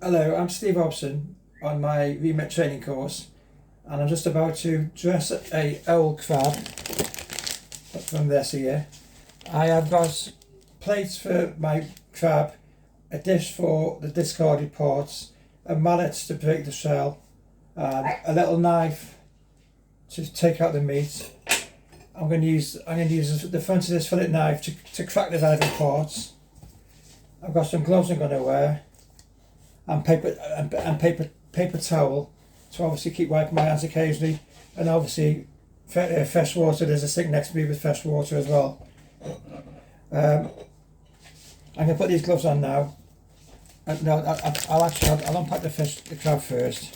Hello, I'm Steve Hobson on my remit training course, and I'm just about to dress a owl crab from this here. I have got plates for my crab, a dish for the discarded parts, a mallet to break the shell, and a little knife to take out the meat. I'm going to use the front of this fillet knife to crack the relevant parts. I've got some gloves I'm going to wear, and paper towel to obviously keep wiping my hands occasionally, and obviously fresh water. There's a sink next to me with fresh water as well. I'm going to put these gloves on now. No, I'll unpack the crab first.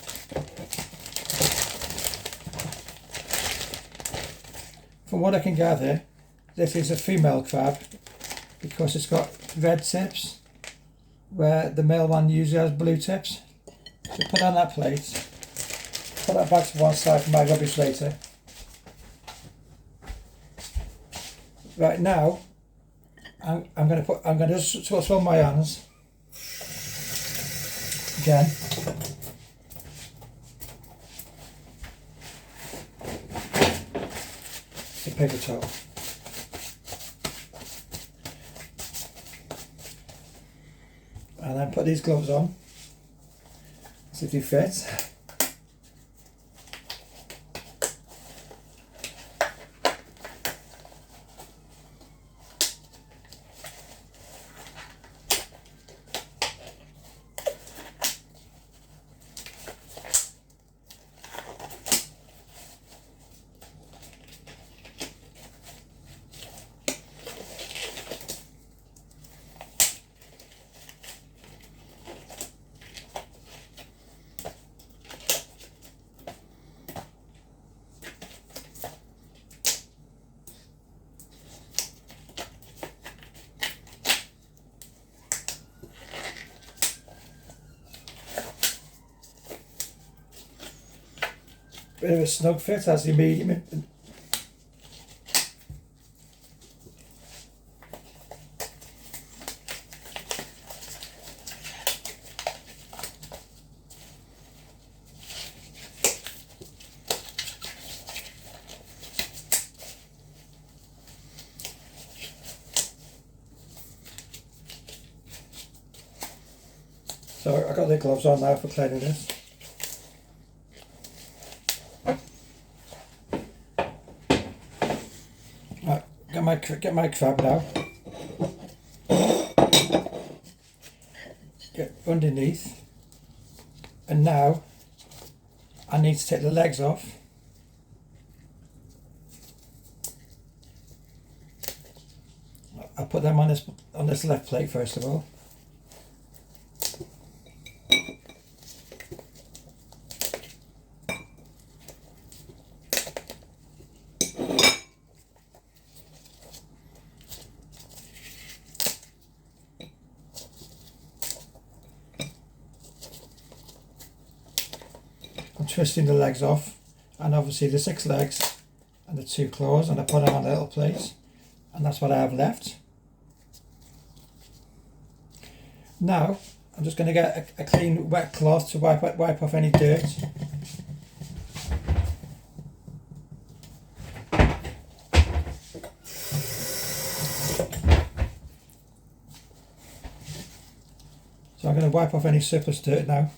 From what I can gather, this is a female crab because it's got red tips where the male one usually has blue tips. So put on that plate, put that back to one side for my rubbish later. Right now, I'm going to just swab my hands again. It's a paper towel. And then put these gloves on, see if they fit. Bit of a snug fit as the medium. So I got the gloves on now for cleaning this. Get my crab now. Get underneath, and now I need to take the legs off. I'll put them on this left plate first of all. I'm twisting the legs off, and obviously the 6 legs and the 2 claws, and I put them on a little plate, and that's what I have left. Now I'm just going to get a clean wet cloth to wipe off any dirt. So I'm going to wipe off any surplus dirt now.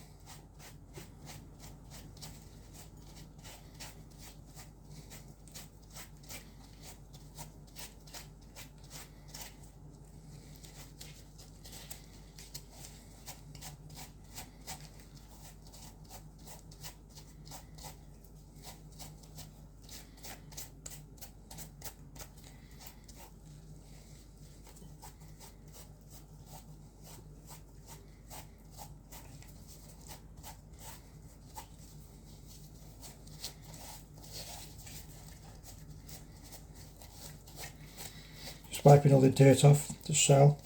Just wiping all the dirt off the shell.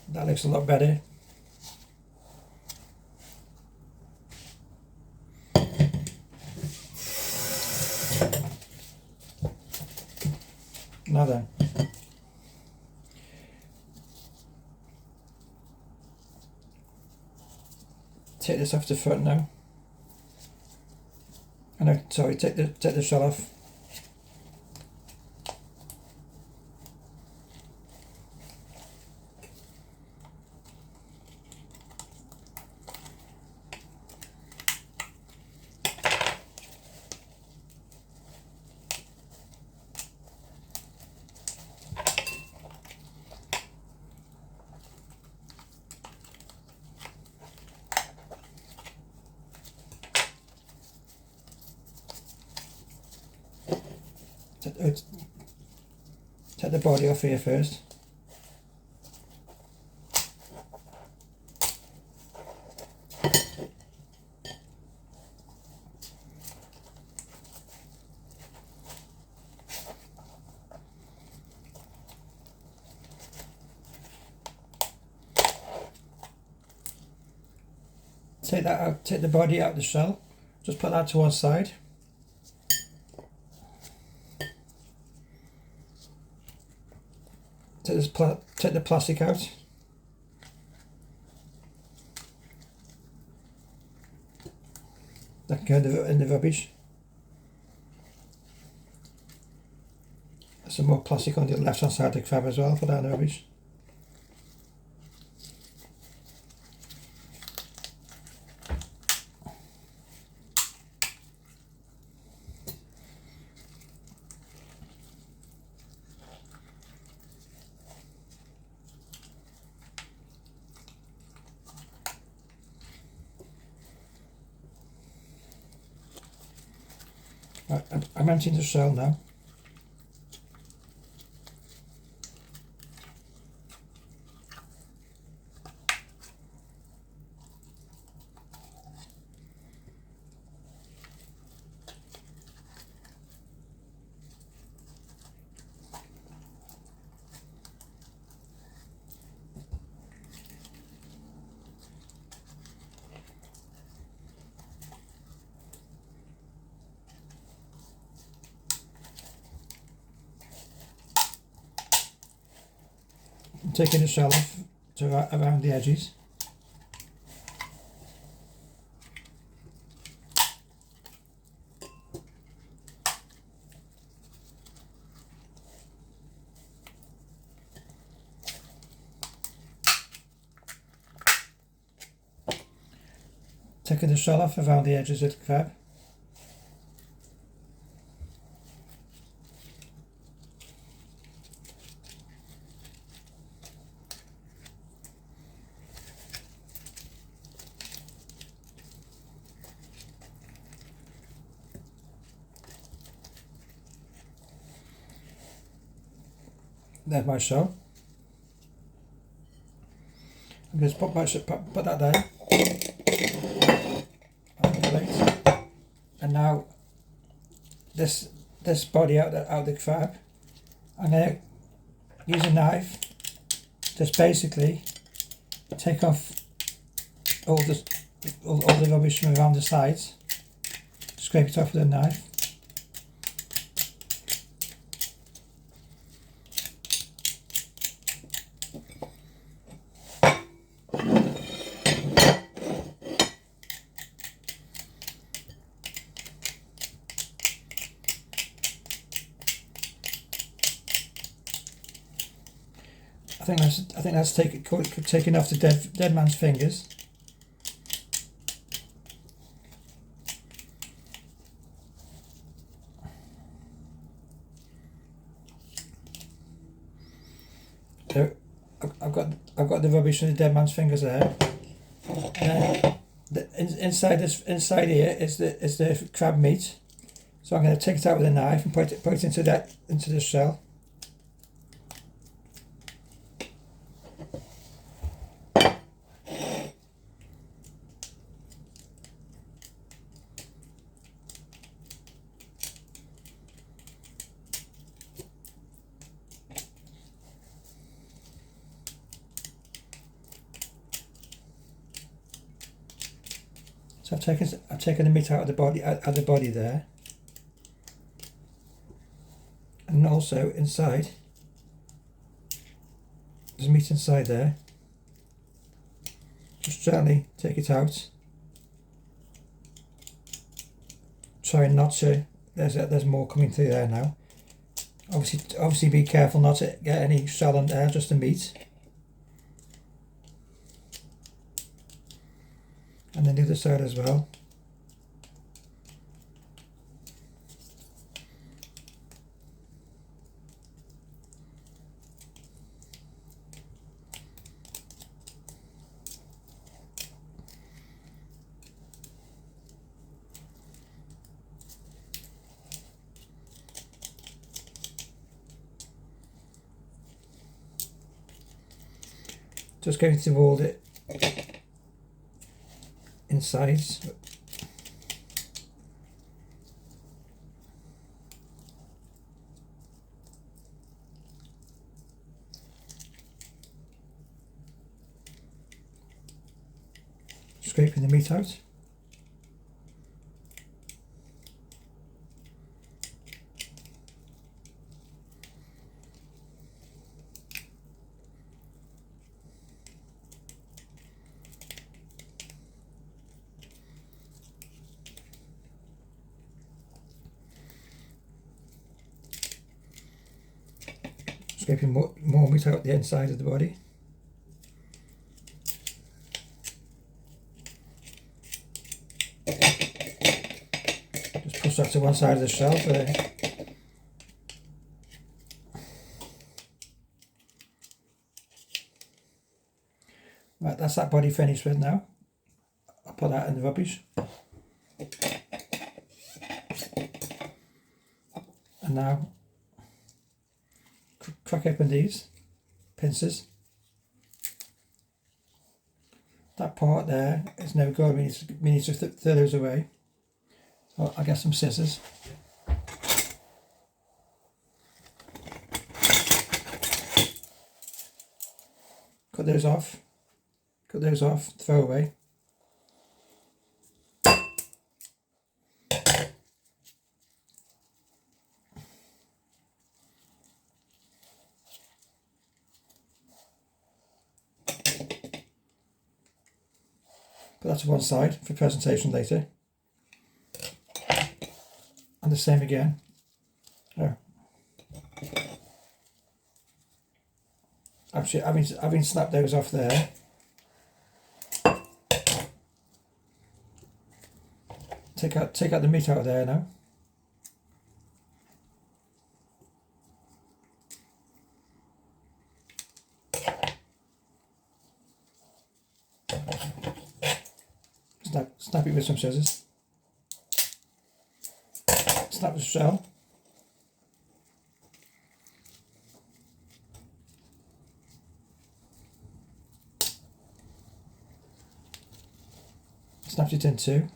That looks a lot better. Now then, take this off the front now. And I, sorry, take the shell off. Take the body off here first. Take that out, take the body out of the shell, just put that to one side. Take the plastic out. That can go in the rubbish. There's some more plastic on the left hand side of the crab as well, put that in the rubbish. I'm emptying the shell now. Taking the shell off to around the edges. Taking the shell off around the edges of the crab. There's my shell. I'm going to put that there on the plate. And now this body out of the crab, I'm going to use a knife, just basically take off all the rubbish from around the sides, scrape it off with a knife. I think that's taking off the dead man's fingers. There, I've got the rubbish from the dead man's fingers there. And inside here is the crab meat. So I'm going to take it out with a knife and put it into the shell. So I've taken the meat out of the body there, and also inside there's meat inside there. Just gently take it out trying not to. There's more coming through there now. Obviously be careful not to get any shell on there, just the meat. And then the other side as well. Just going through all the insides. Scraping the meat out. Scraping more meat out the inside of the body. Just push that to one side of the shelf there. Right, that's that body finished with now. I'll put that in the rubbish. And now crack open these pincers. That part there is no good. We need to throw those away. So I'll get some scissors. Cut those off. Cut those off. Throw away. Put that to one side for presentation later. And the same again. Oh. Actually, having snapped those off there, take out the meat out of there now. Snap it with some scissors. Snap the shell. Snap it in two.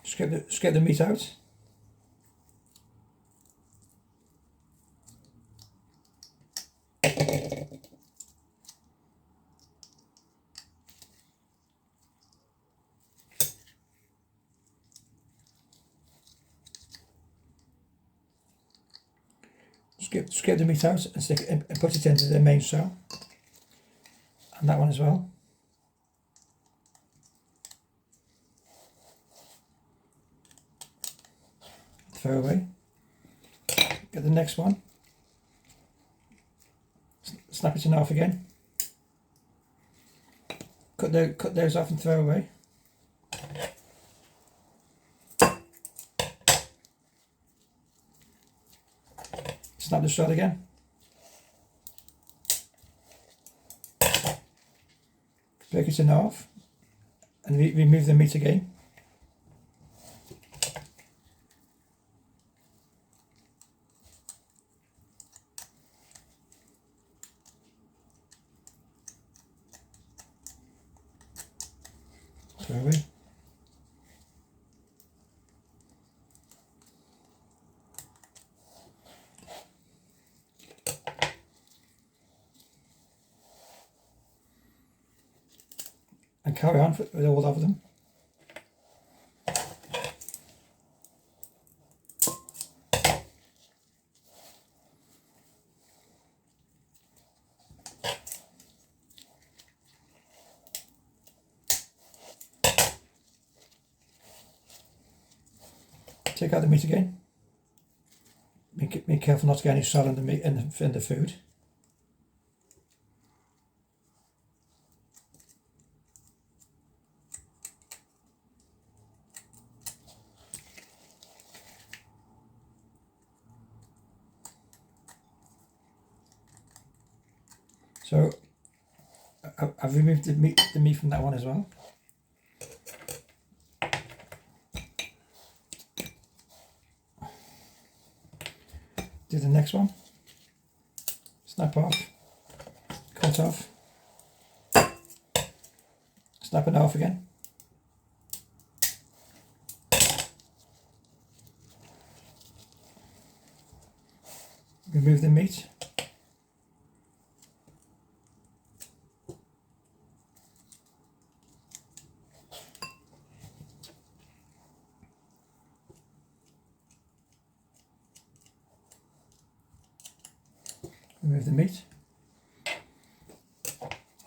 Just get the meat out. Scrape the meat out and and put it into the main shell, and that one as well. Throw away. Get the next one. Snap it in half again. Cut those off and throw away. Snap the shell again. Break it in half and remove the meat again. Throw away. And carry on with all of them. Take out the meat again. Be careful not to get any shell in the meat in the food. So I've removed the meat from that one as well. Do the next one. Snap off, cut off, snap it off again. Remove the meat. Remove the meat.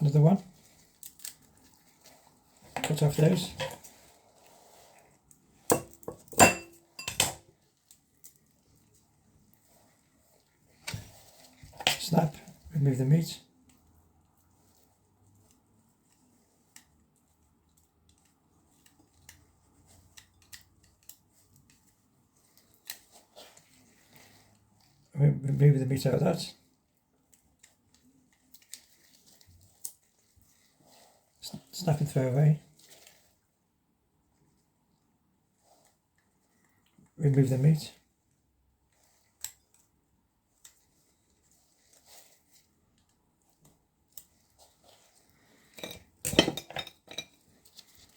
Another one. Cut off those. Snap. Remove the meat. Remove the meat out of that. Snap and throw away. Remove the meat.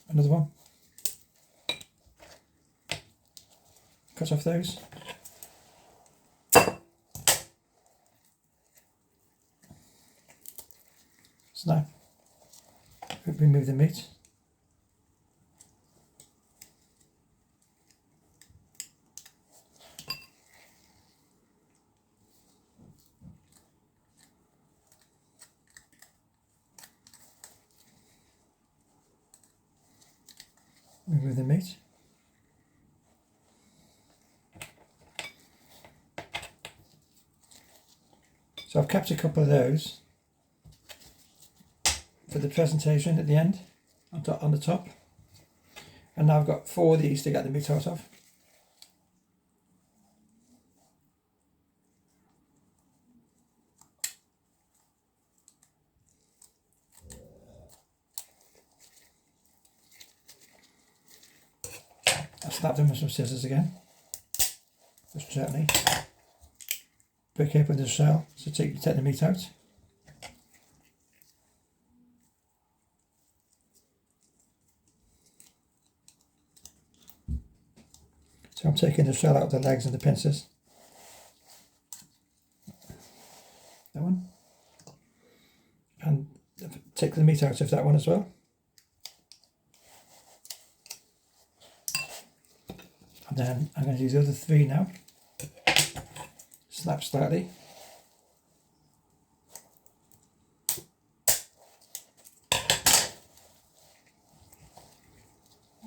Another one. Cut off those. Snap. Remove the meat. Remove the meat. So I've kept a couple of those for the presentation at the end, on the top. And now I've got 4 of these to get the meat out of. I'll snap them with some scissors again, just gently. Break open the shell, so take the meat out. So I'm taking the shell out of the legs and the pincers. That one. And take the meat out of that one as well. And then I'm going to use the other 3 now. Snap slightly.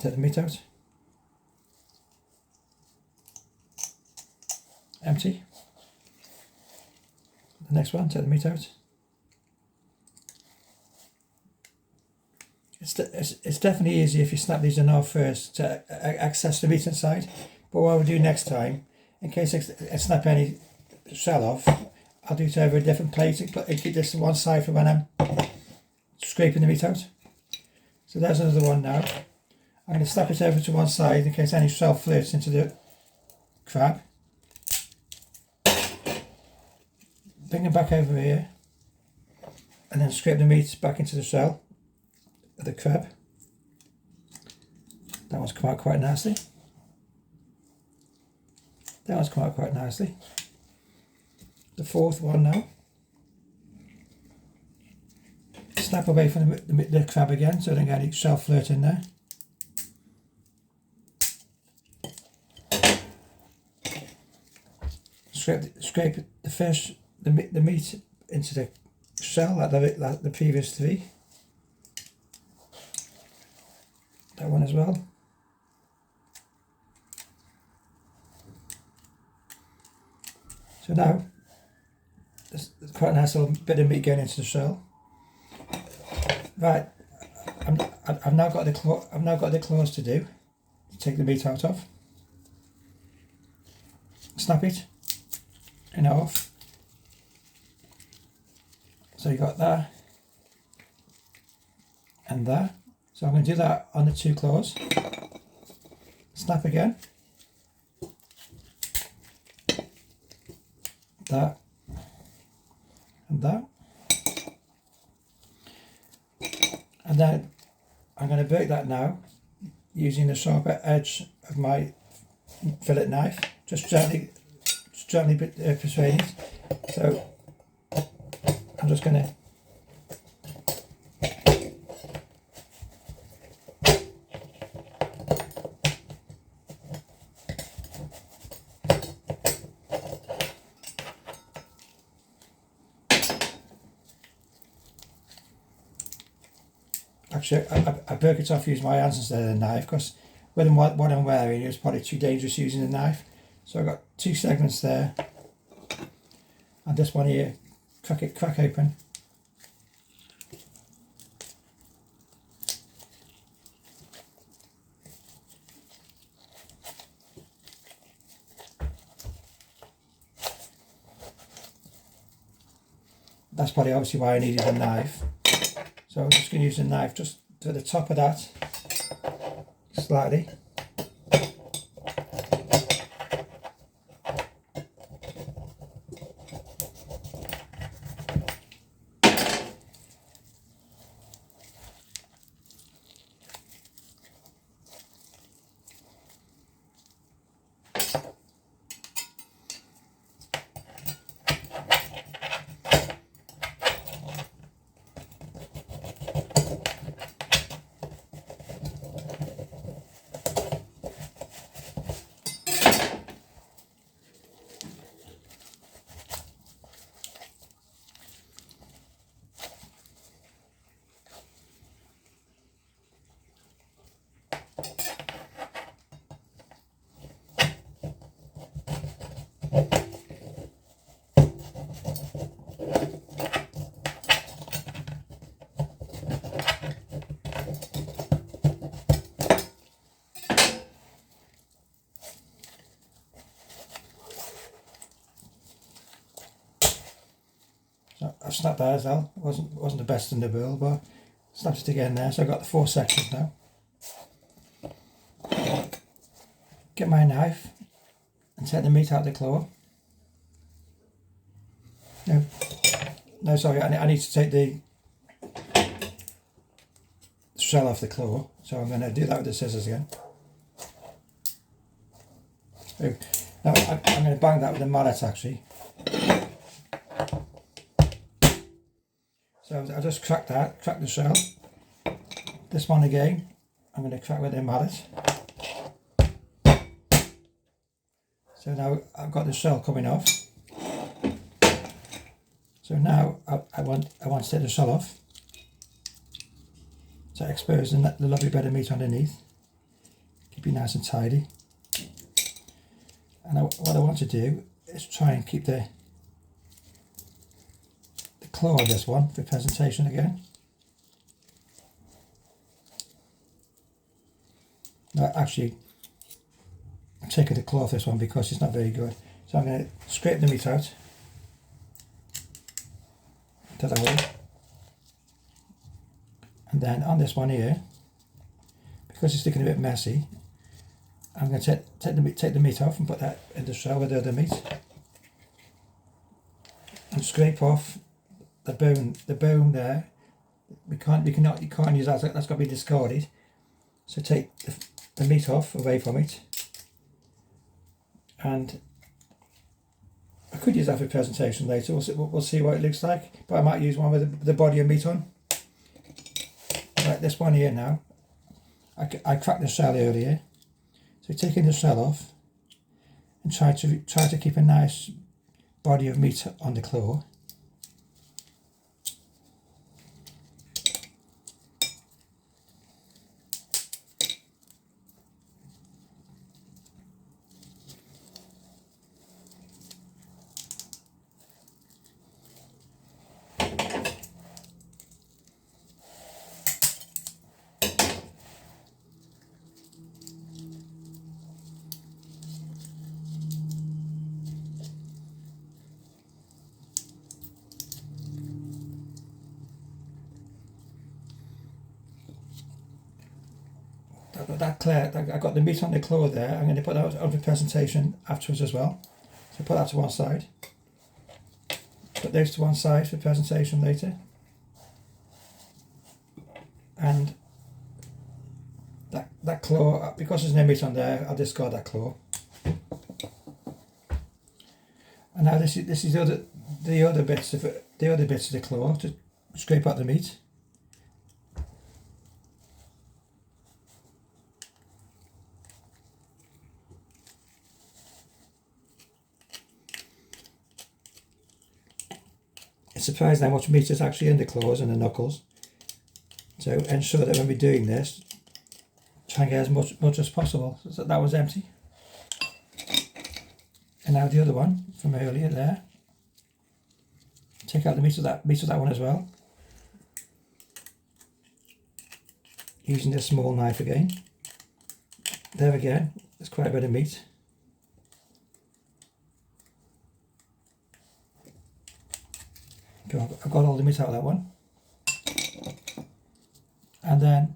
Take the meat out. Empty. The next one, take the meat out. It's definitely easy if you snap these in half first to access the meat inside. But what I'll do next time, in case I snap any shell off, I'll do it over a different plate and keep this to one side for when I'm scraping the meat out. So there's another one now. I'm going to snap it over to one side in case any shell flirts into the crab. Bring it back over here and then scrape the meat back into the shell of the crab. That one's come out quite nicely. That one's come out quite nicely. The 4th one now. Snap away from the crab again so I don't get any shell flirt in there. Scrape the fish, the meat into the shell like the previous 3. That one as well. So now there's quite a nice little bit of meat going into the shell. Right, I've now got the claws to do. Take the meat out of. Snap it and off. So you got that and that. So I'm going to do that on the two claws. Snap again. That and that. And then I'm going to break that now using the sharper edge of my fillet knife. Just gently persuade it. So I'm just going to actually I broke it off using my hands instead of the knife because with what I'm wearing it was probably too dangerous using the knife. So I've got two segments there and this one here, crack open. That's probably obviously why I needed a knife. So I'm just going to use the knife just to the top of that, slightly. So I've snapped that as well. It wasn't the best in the world, but snapped it again there. So I've got the 4 sections now. Get my knife and take the meat out of the claw. No, sorry, I need to take the shell off the claw. So I'm going to do that with the scissors again. So now I'm going to bang that with the mallet actually. So I just crack the shell. This one again, I'm going to crack with the mallet. So now I've got the shell coming off. So now I want to take the shell off. So expose the lovely bit of meat underneath. Keep it nice and tidy. And what I want to do is try and keep the claw on this one for presentation again. No, actually, I'm taking the claw off this one because it's not very good. So I'm going to scrape the meat out. To the hole. And then on this one here, because it's looking a bit messy, I'm going to take the meat off and put that in the shell with the other meat. And scrape off the bone there. You can't use that, that's got to be discarded. So take the meat off away from it. And I could use that for presentation later, we'll see what it looks like, but I might use one with the body of meat on. Right, this one here now, I cracked the shell earlier, so taking the shell off and try to keep a nice body of meat on the claw. I've got that clear. I've got the meat on the claw there. I'm going to put that on for presentation afterwards as well. So put that to one side. Put those to one side for presentation later. And that claw, because there's no meat on there, I'll discard that claw. And now this is the other bits of the claw to scrape out the meat. It's surprising how much meat is actually in the claws and the knuckles. So ensure that when we're doing this, try and get as much as possible. So that was empty. And now the other one from earlier there. Take out the meat of that one as well. Using this small knife again. There again, there's quite a bit of meat. I've got all the meat out of that one. And then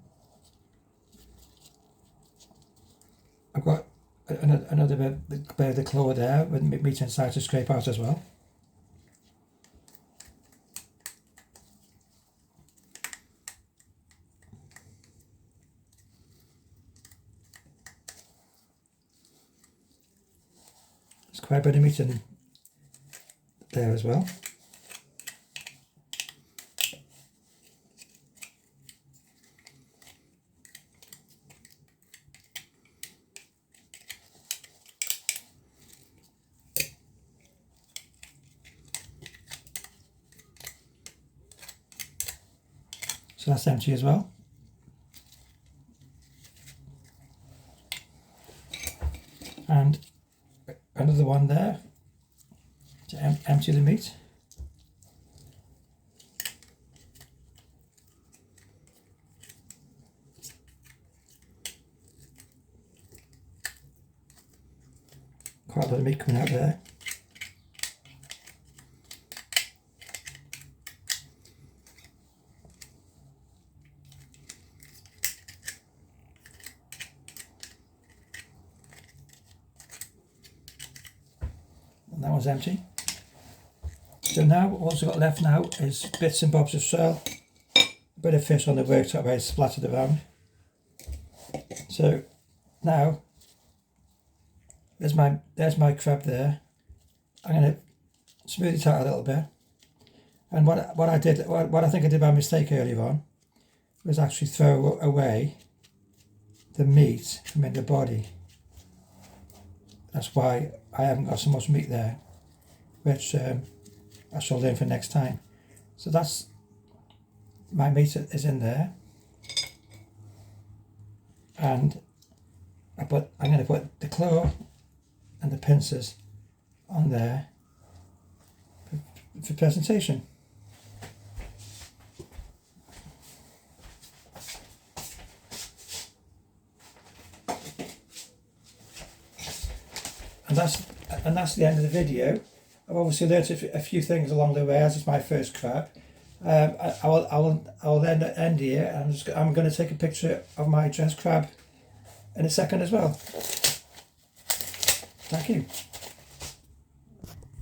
I've got another bit of the claw there with meat inside to scrape out as well. There's quite a bit of meat in there as well. So that's empty as well. And another one there to empty the meat. Quite a lot of meat coming out there. And that one's empty. So now all we've got left now is bits and bobs of shell, a bit of fish on the worktop where it's splattered around. So now there's my crab there. I'm going to smooth it out a little bit. And what I think I did by mistake earlier on was actually throw away the meat from in the body. That's why I haven't got so much meat there, which I shall learn for next time. So that's my meat is in there, and I'm going to put the claw and the pincers on there for presentation. And that's the end of the video. I've obviously learnt a few things along the way, as it's my first crab. I will then end here, and I'm going to take a picture of my dressed crab in a second as well. Thank you.